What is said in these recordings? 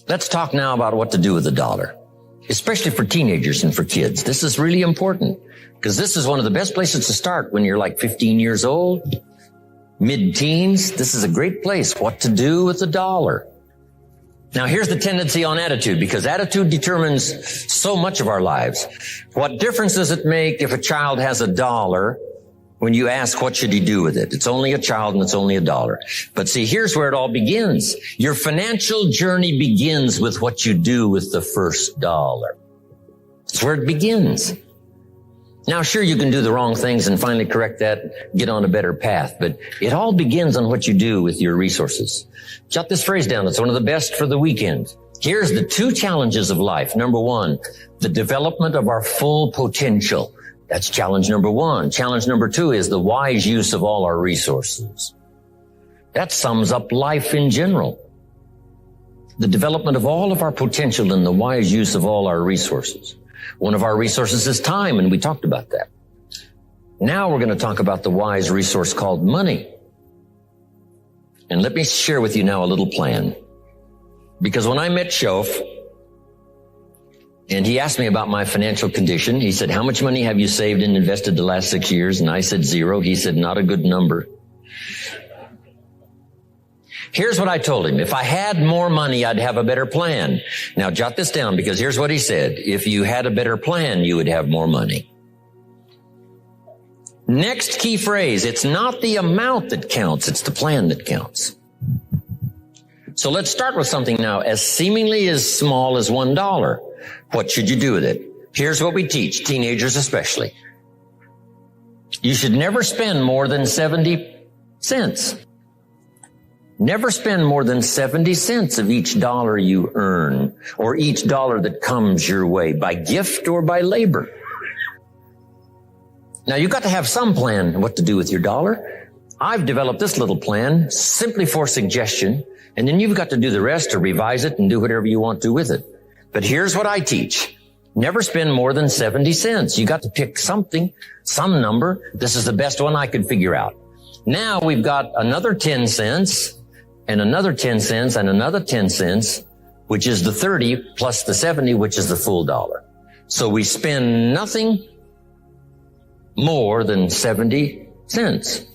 Let's talk now about what to do with the dollar, especially for teenagers and for kids. This is really important because this is one of the best places to start when you're like 15 years old, mid-teens. This is a great place, what to do with the dollar. Now, here's the tendency on attitude, because attitude determines so much of our lives. What difference does it make if a child has $1 when you ask what should he do with it? It's only a child and it's only $1. But see, here's where it all begins. Your financial journey begins with what you do with the first dollar. That's where it begins. Now, sure, you can do the wrong things and finally correct that, get on a better path, but it all begins on what you do with your resources. Jot this phrase down. It's one of the best for the weekend. Here's the 2 challenges of life. Number 1, the development of our full potential. That's challenge number 1. Challenge number 2 is the wise use of all our resources. That sums up life in general. The development of all of our potential and the wise use of all our resources. One of our resources is time, and we talked about that. Now we're going to talk about the wise resource called money. And let me share with you now a little plan. Because when I met Shof, and he asked me about my financial condition, he said, how much money have you saved and invested the last 6 years? And I said 0. He said, not a good number. Here's what I told him. If I had more money, I'd have a better plan. Now, jot this down, because here's what he said. If you had a better plan, you would have more money. Next key phrase, it's not the amount that counts, it's the plan that counts. So let's start with something now as seemingly as small as $1. What should you do with it? Here's what we teach, teenagers especially. You should never spend more than 70 cents. Never spend more than 70 cents of each dollar you earn, or each dollar that comes your way, by gift or by labor. Now, you've got to have some plan what to do with your dollar. I've developed this little plan simply for suggestion, and then you've got to do the rest to revise it and do whatever you want to with it. But here's what I teach. Never spend more than 70 cents. You got to pick something, some number. This is the best one I could figure out. Now we've got another 10 cents and another 10 cents and another 10 cents, which is the 30 plus the 70, which is the full dollar. So we spend nothing more than 70 cents.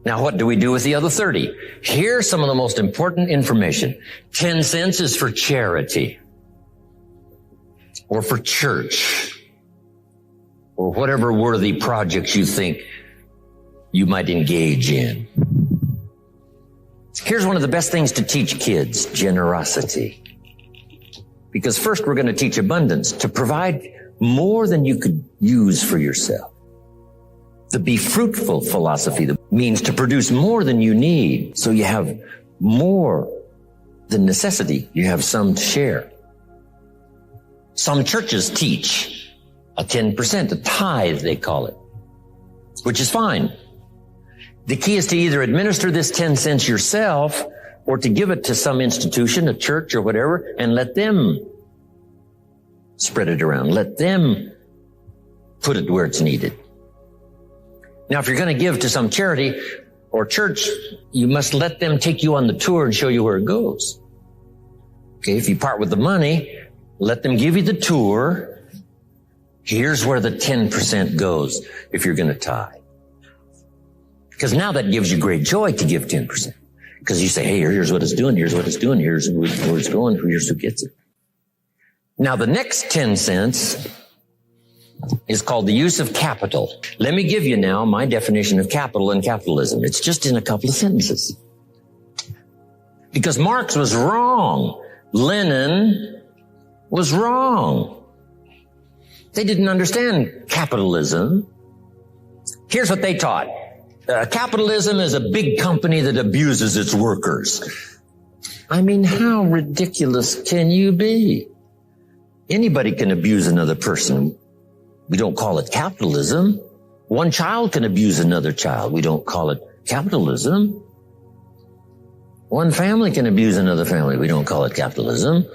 Now, what do we do with the other 30? Here's some of the most important information. 10 cents is for charity, or for church, or whatever worthy projects you think you might engage in. Here's one of the best things to teach kids, generosity. Because first we're going to teach abundance, to provide more than you could use for yourself. The be fruitful philosophy that means to produce more than you need, so you have more than necessity. You have some to share. Some churches teach a 10%, a tithe they call it, which is fine. The key is to either administer this 10 cents yourself or to give it to some institution, a church or whatever, and let them spread it around. Let them put it where it's needed. Now, if you're going to give to some charity or church, you must let them take you on the tour and show you where it goes. Okay, if you part with the money, let them give you the tour. Here's where the 10% goes if you're going to tithe. Because now that gives you great joy to give 10%. Because you say, hey, here's what it's doing, here's what it's doing, here's where it's going, here's who gets it. Now, the next 10 cents is called the use of capital. Let me give you now my definition of capital and capitalism. It's just in a couple of sentences. Because Marx was wrong. Lenin was wrong. They didn't understand capitalism. Here's what they taught. Capitalism is a big company that abuses its workers. I mean, how ridiculous can you be? Anybody can abuse another person. We don't call it capitalism. One child can abuse another child. We don't call it capitalism. One family can abuse another family. We don't call it capitalism.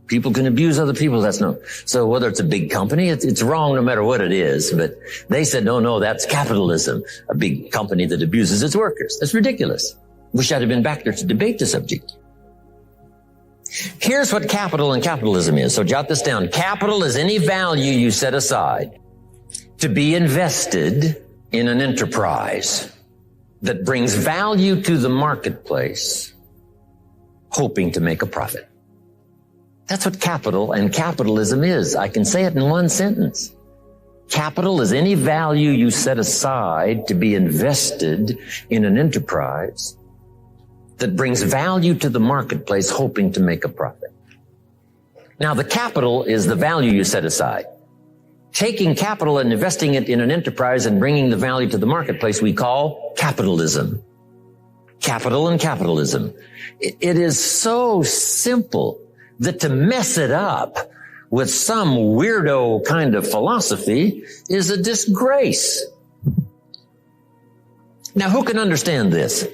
People can abuse other people. That's no. So whether it's a big company, it's wrong no matter what it is. But they said, no, that's capitalism. A big company that abuses its workers. That's ridiculous. Wish I'd have been back there to debate the subject. Here's what capital and capitalism is. So jot this down. Capital is any value you set aside to be invested in an enterprise that brings value to the marketplace, hoping to make a profit. That's what capital and capitalism is. I can say it in one sentence. Capital is any value you set aside to be invested in an enterprise that brings value to the marketplace, hoping to make a profit. Now, the capital is the value you set aside. Taking capital and investing it in an enterprise and bringing the value to the marketplace, we call capitalism. Capital and capitalism. It is so simple that to mess it up with some weirdo kind of philosophy is a disgrace. Now, who can understand this?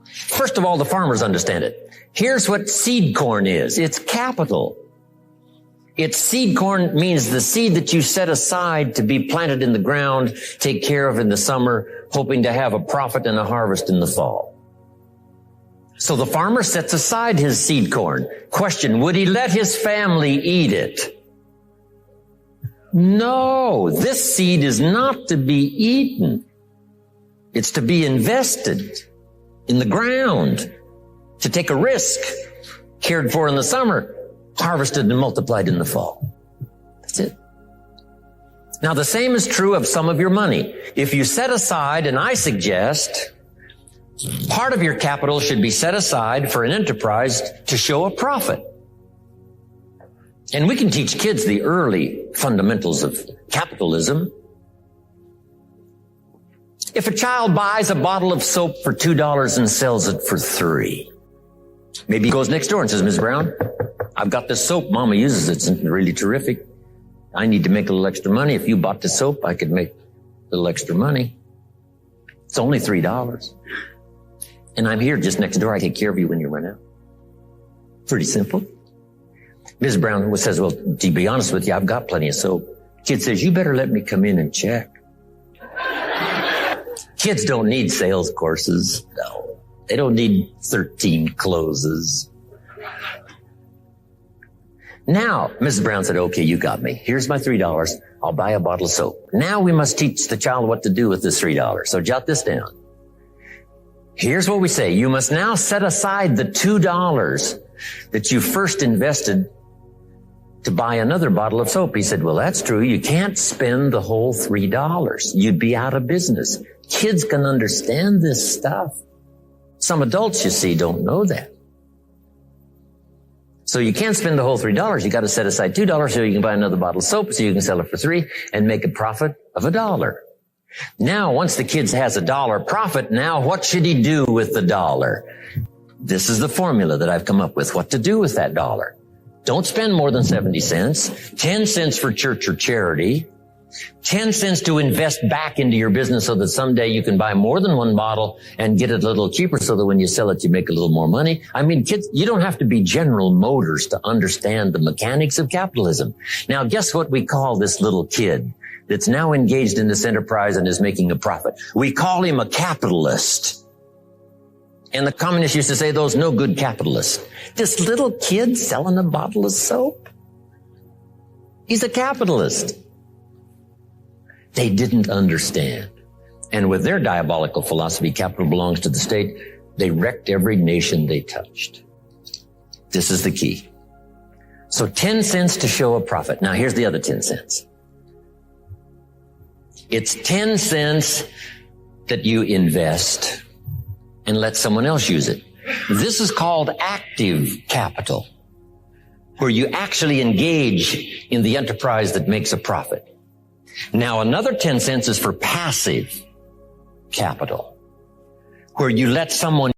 First of all, the farmers understand it. Here's what seed corn is. It's capital. It's seed corn means the seed that you set aside to be planted in the ground, take care of in the summer, hoping to have a profit and a harvest in the fall. So the farmer sets aside his seed corn. Question, would he let his family eat it? No, this seed is not to be eaten. It's to be invested in the ground, to take a risk, cared for in the summer, harvested and multiplied in the fall. That's it. Now, the same is true of some of your money. If you set aside, and I suggest, part of your capital should be set aside for an enterprise to show a profit. And we can teach kids the early fundamentals of capitalism. If a child buys a bottle of soap for $2 and sells it for $3, maybe he goes next door and says, Ms. Brown, I've got this soap. Mama uses it. It's really terrific. I need to make a little extra money. If you bought the soap, I could make a little extra money. It's only $3. And I'm here just next door. I take care of you when you run out. Pretty simple. Ms. Brown says, well, to be honest with you, I've got plenty of soap. Kid says, you better let me come in and check. Kids don't need sales courses. No. They don't need 13 closes. Now, Mrs. Brown said, okay, you got me. Here's my $3. I'll buy a bottle of soap. Now we must teach the child what to do with this $3. So jot this down. Here's what we say. You must now set aside the $2 that you first invested to buy another bottle of soap. He said, well, that's true. You can't spend the whole $3. You'd be out of business. Kids can understand this stuff. Some adults, you see, don't know that. So you can't spend the whole $3. You got to set aside $2 so you can buy another bottle of soap so you can sell it for $3 and make a profit of $1. Now, once the kid has $1 profit, now what should he do with the $1? This is the formula that I've come up with, what to do with that $1. Don't spend more than 70 cents, 10 cents for church or charity, 10 cents to invest back into your business so that someday you can buy more than one bottle and get it a little cheaper so that when you sell it, you make a little more money. I mean, kids, you don't have to be General Motors to understand the mechanics of capitalism. Now, guess what we call this little kid that's now engaged in this enterprise and is making a profit? We call him a capitalist. And the communists used to say, those no good capitalists. This little kid selling a bottle of soap, he's a capitalist. They didn't understand. And with their diabolical philosophy, capital belongs to the state, they wrecked every nation they touched. This is the key. So 10 cents to show a profit. Now here's the other 10 cents. It's 10 cents that you invest and let someone else use it. This is called active capital, where you actually engage in the enterprise that makes a profit. Now, another 10 cents is for passive capital, where you let someone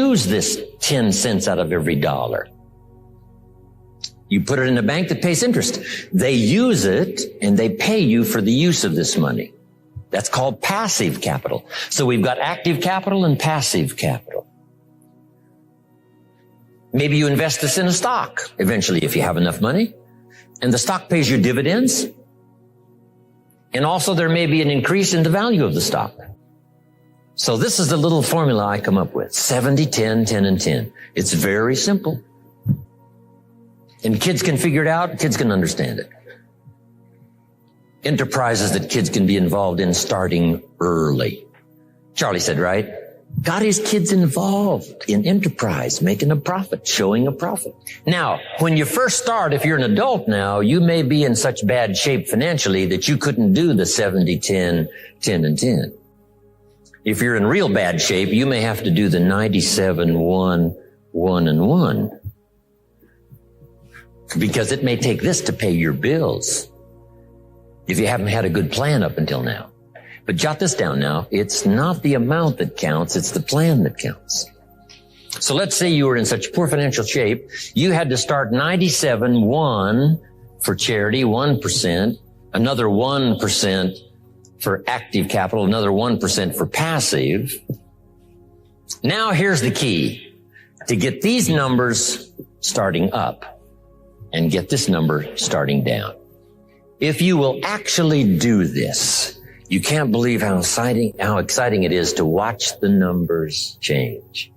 lose this 10 cents out of every dollar. You put it in a bank that pays interest. They use it and they pay you for the use of this money. That's called passive capital. So we've got active capital and passive capital. Maybe you invest this in a stock eventually if you have enough money, and the stock pays you dividends. And also there may be an increase in the value of the stock. So this is the little formula I come up with. 70, 10, 10, and 10. It's very simple. And kids can figure it out. Kids can understand it. Enterprises that kids can be involved in starting early. Charlie said, right? Got his kids involved in enterprise, making a profit, showing a profit. Now, when you first start, if you're an adult now, you may be in such bad shape financially that you couldn't do the 70, 10, 10, and 10. If you're in real bad shape, you may have to do the 97, 1, 1, and 1. Because it may take this to pay your bills if you haven't had a good plan up until now. But jot this down now. It's not the amount that counts. It's the plan that counts. So let's say you were in such poor financial shape, you had to start 97, 1 for charity, 1%, another 1% for active capital, another 1% for passive. Now here's the key. To get these numbers starting up and get this number starting down. If you will actually do this, you can't believe how exciting it is to watch the numbers change.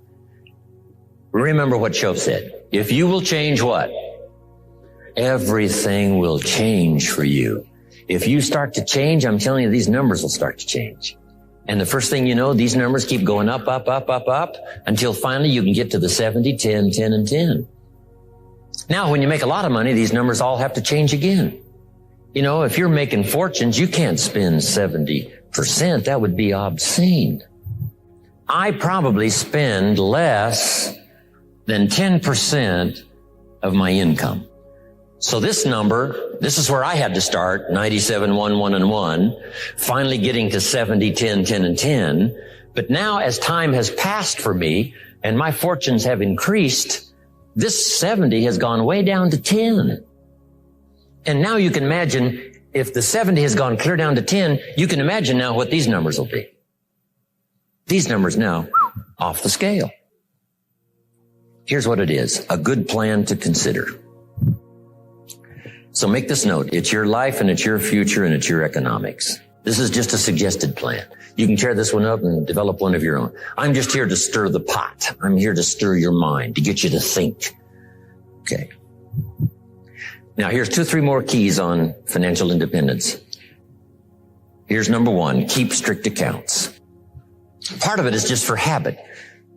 Remember what Shoaib said. If you will change what? Everything will change for you. If you start to change, I'm telling you, these numbers will start to change. And the first thing you know, these numbers keep going up, up, up, up, up, until finally you can get to the 70, 10, 10, and 10. Now, when you make a lot of money, these numbers all have to change again. You know, if you're making fortunes, you can't spend 70%. That would be obscene. I probably spend less than 10% of my income. So this number, this is where I had to start, 97, 1, 1, and 1, finally getting to 70, 10, 10, and 10. But now as time has passed for me and my fortunes have increased, this 70 has gone way down to 10. And now you can imagine if the 70 has gone clear down to 10, you can imagine now what these numbers will be. These numbers now off the scale. Here's what it is, a good plan to consider. So make this note. It's your life and it's your future and it's your economics. This is just a suggested plan. You can tear this one up and develop one of your own. I'm just here to stir the pot. I'm here to stir your mind, to get you to think. Okay. Now here's 2 or 3 more keys on financial independence. Here's number 1, keep strict accounts. Part of it is just for habit,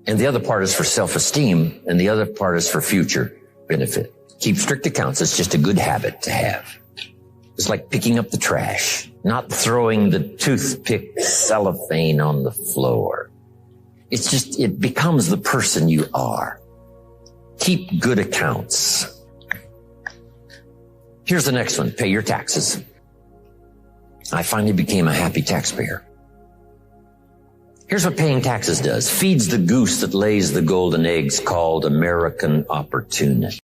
and the other part is for self-esteem, and the other part is for future benefit. Keep strict accounts. It's just a good habit to have. It's like picking up the trash, not throwing the toothpick cellophane on the floor. It's just, it becomes the person you are. Keep good accounts. Here's the next one. Pay your taxes. I finally became a happy taxpayer. Here's what paying taxes does. Feeds the goose that lays the golden eggs called American opportunity.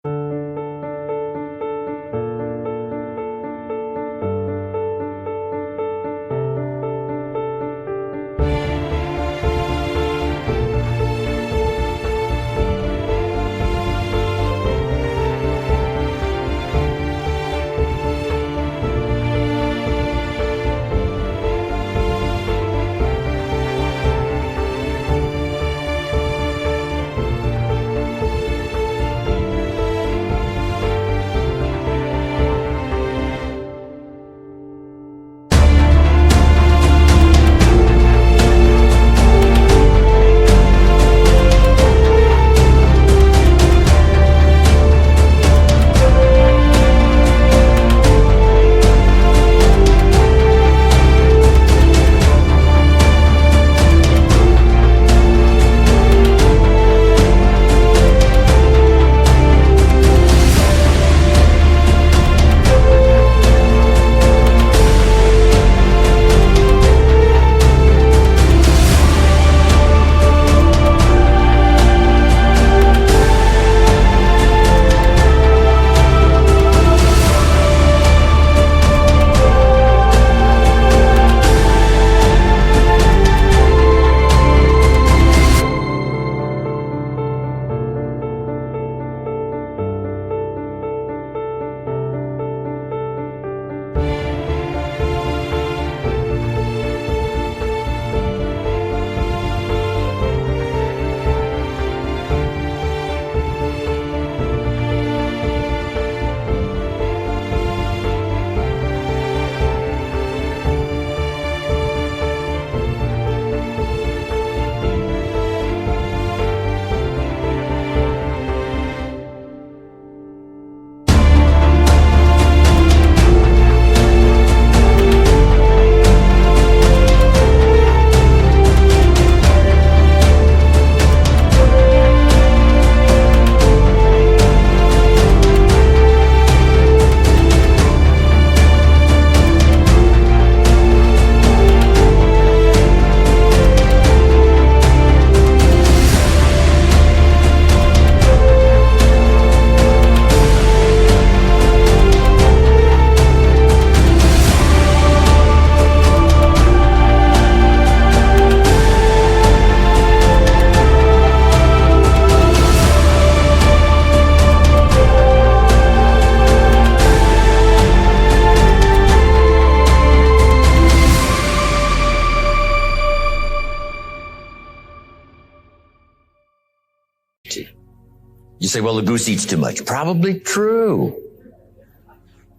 You say, well, the goose eats too much. Probably true.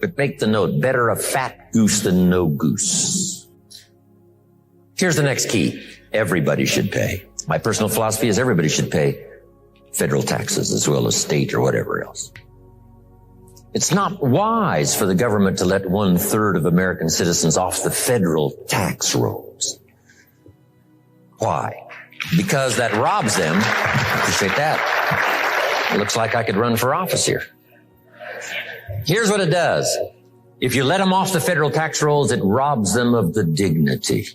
But make the note, better a fat goose than no goose. Here's the next key. Everybody should pay. My personal philosophy is everybody should pay federal taxes as well as state or whatever else. It's not wise for the government to let 1/3 of American citizens off the federal tax rolls. Why? Because that robs them. Appreciate that. It looks like I could run for office here. Here's what it does. If you let them off the federal tax rolls, it robs them of the dignity.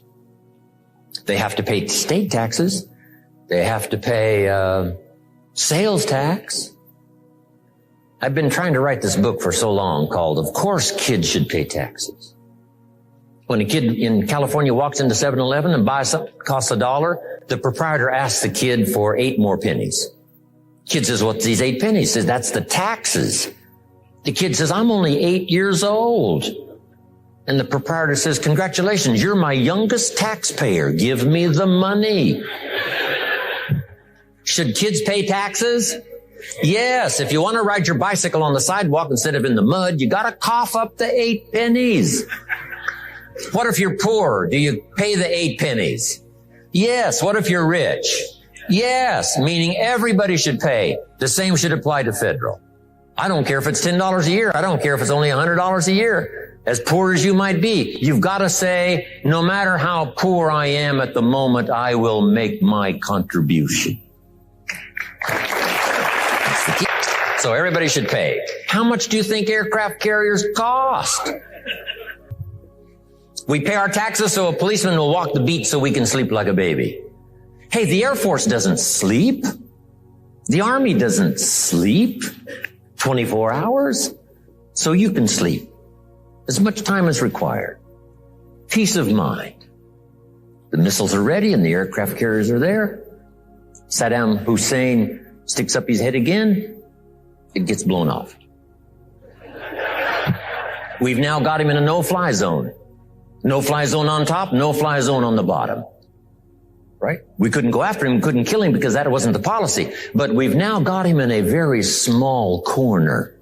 They have to pay state taxes. They have to pay sales tax. I've been trying to write this book for so long called, Of Course Kids Should Pay Taxes. When a kid in California walks into 7-Eleven and buys something that costs $1, the proprietor asks the kid for 8 more pennies. Kid says, what's these 8 pennies? Says, that's the taxes. The kid says, I'm only 8 years old. And the proprietor says, congratulations, you're my youngest taxpayer. Give me the money. Should kids pay taxes? Yes. If you want to ride your bicycle on the sidewalk instead of in the mud, you got to cough up the 8 pennies. What if you're poor? Do you pay the 8 pennies? Yes. What if you're rich? Yes. Meaning everybody should pay. The same should apply to federal. I don't care if it's $10 a year. I don't care if it's only $100 a year. As poor as you might be, you've got to say, no matter how poor I am at the moment, I will make my contribution. That's the key. So everybody should pay. How much do you think aircraft carriers cost? We pay our taxes so a policeman will walk the beat so we can sleep like a baby. Hey, the Air Force doesn't sleep. The Army doesn't sleep 24 hours. So you can sleep as much time as required. Peace of mind. The missiles are ready and the aircraft carriers are there. Saddam Hussein sticks up his head again. It gets blown off. We've now got him in a no-fly zone. No-fly zone on top, no-fly zone on the bottom. Right? We couldn't go after him, couldn't kill him because that wasn't the policy. But we've now got him in a very small corner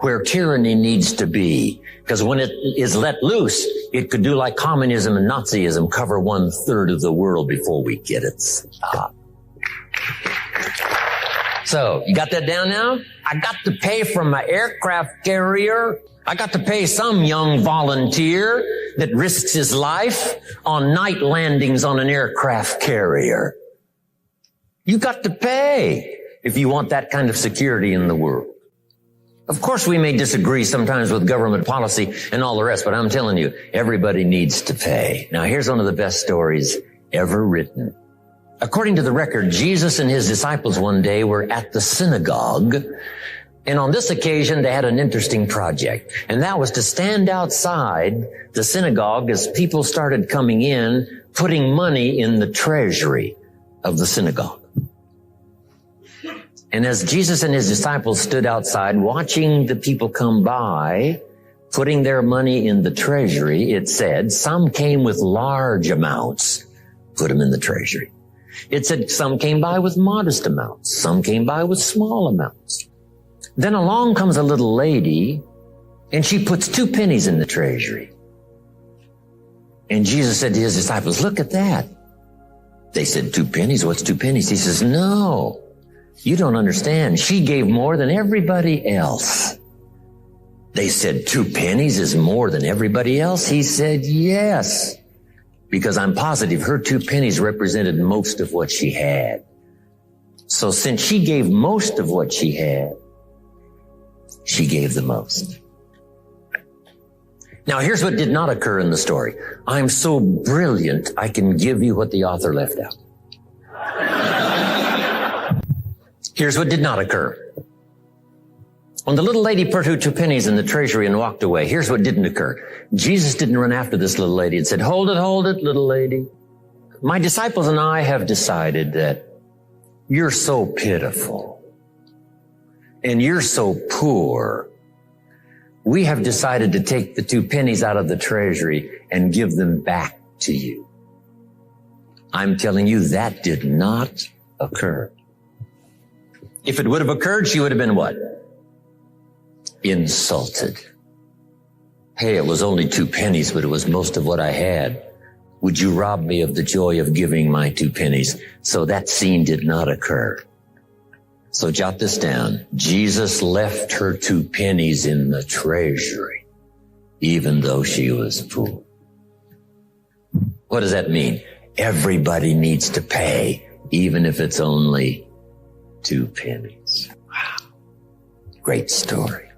where tyranny needs to be. Because when it is let loose, it could do like communism and Nazism, cover 1/3 of the world before we get it stopped. So, you got that down now? I got to pay from my aircraft carrier. I got to pay some young volunteer that risks his life on night landings on an aircraft carrier. You got to pay if you want that kind of security in the world. Of course, we may disagree sometimes with government policy and all the rest, but I'm telling you, everybody needs to pay. Now, here's one of the best stories ever written. According to the record, Jesus and his disciples one day were at the synagogue, and on this occasion, they had an interesting project, and that was to stand outside the synagogue as people started coming in, putting money in the treasury of the synagogue. And as Jesus and his disciples stood outside watching the people come by, putting their money in the treasury, it said, some came with large amounts, put them in the treasury. It said some came by with modest amounts, some came by with small amounts. Then along comes a little lady, and she puts 2 pennies in the treasury. And Jesus said to his disciples, look at that. They said, 2 pennies? What's 2 pennies? He says, no. You don't understand. She gave more than everybody else. They said 2 pennies is more than everybody else? He said, yes, because I'm positive her 2 pennies represented most of what she had. So since she gave most of what she had, she gave the most. Now here's what did not occur in the story. I'm so brilliant, I can give you what the author left out. Here's what did not occur. When the little lady put her 2 pennies in the treasury and walked away, here's what didn't occur. Jesus didn't run after this little lady and said, hold it, little lady. My disciples and I have decided that you're so pitiful and you're so poor. We have decided to take the 2 pennies out of the treasury and give them back to you. I'm telling you, that did not occur. If it would have occurred, she would have been what? Insulted. Hey, it was only 2 pennies, but it was most of what I had. Would you rob me of the joy of giving my 2 pennies? So that scene did not occur. So jot this down. Jesus left her 2 pennies in the treasury, even though she was poor. What does that mean? Everybody needs to pay, even if it's only 2 pennies. Wow. Great story.